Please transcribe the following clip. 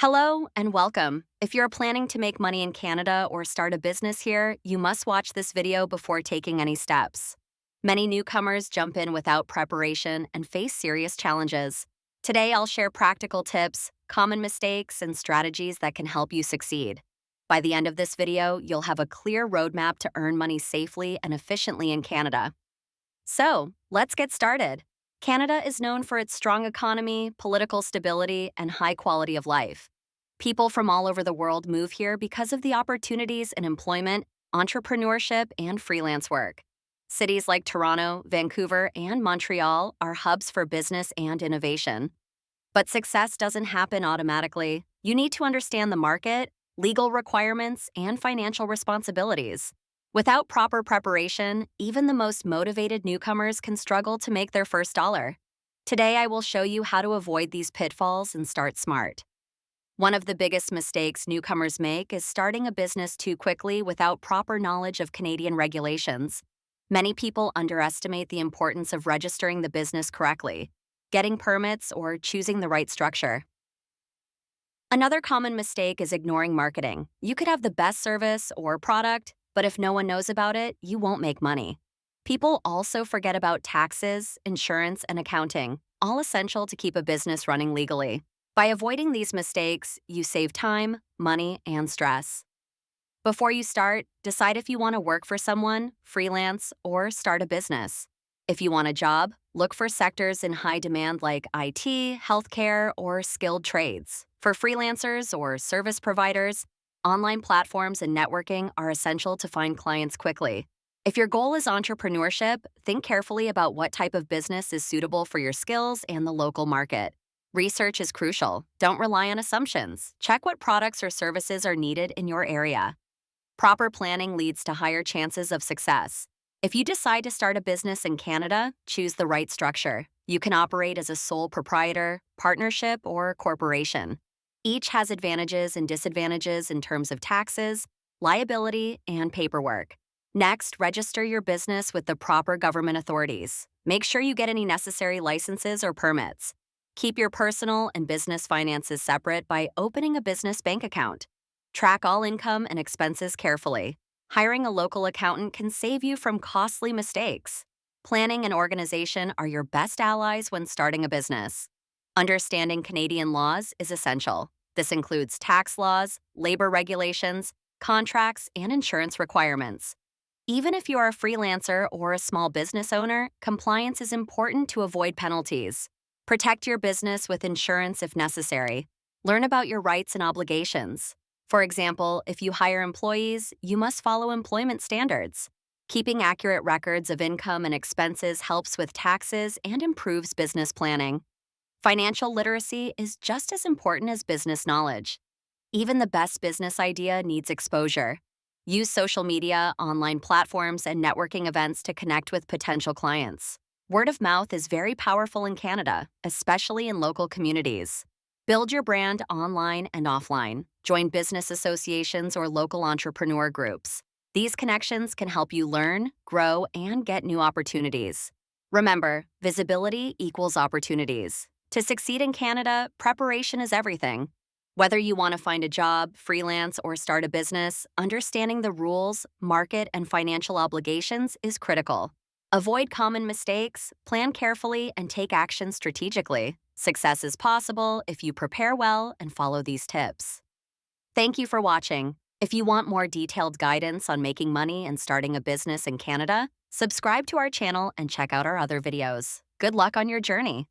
Hello and welcome. If you're planning to make money in Canada or start a business here, you must watch this video before taking any steps. Many newcomers jump in without preparation and face serious challenges. Today, I'll share practical tips, common mistakes, and strategies that can help you succeed. By the end of this video, you'll have a clear roadmap to earn money safely and efficiently in Canada. So, let's get started. Canada is known for its strong economy, political stability, and high quality of life. People from all over the world move here because of the opportunities in employment, entrepreneurship, and freelance work. Cities like Toronto, Vancouver, and Montreal are hubs for business and innovation. But success doesn't happen automatically. You need to understand the market, legal requirements, and financial responsibilities. Without proper preparation, even the most motivated newcomers can struggle to make their first dollar. Today, I will show you how to avoid these pitfalls and start smart. One of the biggest mistakes newcomers make is starting a business too quickly without proper knowledge of Canadian regulations. Many people underestimate the importance of registering the business correctly, getting permits, or choosing the right structure. Another common mistake is ignoring marketing. You could have the best service or product, but if no one knows about it, you won't make money. People also forget about taxes, insurance, and accounting, all essential to keep a business running legally. By avoiding these mistakes, you save time, money, and stress. Before you start, decide if you want to work for someone, freelance, or start a business. If you want a job, look for sectors in high demand like IT, healthcare, or skilled trades. For freelancers or service providers, online platforms and networking are essential to find clients quickly. If your goal is entrepreneurship, think carefully about what type of business is suitable for your skills and the local market. Research is crucial. Don't rely on assumptions. Check what products or services are needed in your area. Proper planning leads to higher chances of success. If you decide to start a business in Canada, choose the right structure. You can operate as a sole proprietor, partnership, or corporation. Each has advantages and disadvantages in terms of taxes, liability, and paperwork. Next, register your business with the proper government authorities. Make sure you get any necessary licenses or permits. Keep your personal and business finances separate by opening a business bank account. Track all income and expenses carefully. Hiring a local accountant can save you from costly mistakes. Planning and organization are your best allies when starting a business. Understanding Canadian laws is essential. This includes tax laws, labor regulations, contracts, and insurance requirements. Even if you are a freelancer or a small business owner, compliance is important to avoid penalties. Protect your business with insurance if necessary. Learn about your rights and obligations. For example, if you hire employees, you must follow employment standards. Keeping accurate records of income and expenses helps with taxes and improves business planning. Financial literacy is just as important as business knowledge. Even the best business idea needs exposure. Use social media, online platforms, and networking events to connect with potential clients. Word of mouth is very powerful in Canada, especially in local communities. Build your brand online and offline. Join business associations or local entrepreneur groups. These connections can help you learn, grow, and get new opportunities. Remember, visibility equals opportunities. To succeed in Canada, preparation is everything. Whether you want to find a job, freelance, or start a business, understanding the rules, market, and financial obligations is critical. Avoid common mistakes, plan carefully, and take action strategically. Success is possible if you prepare well and follow these tips. Thank you for watching. If you want more detailed guidance on making money and starting a business in Canada, subscribe to our channel and check out our other videos. Good luck on your journey.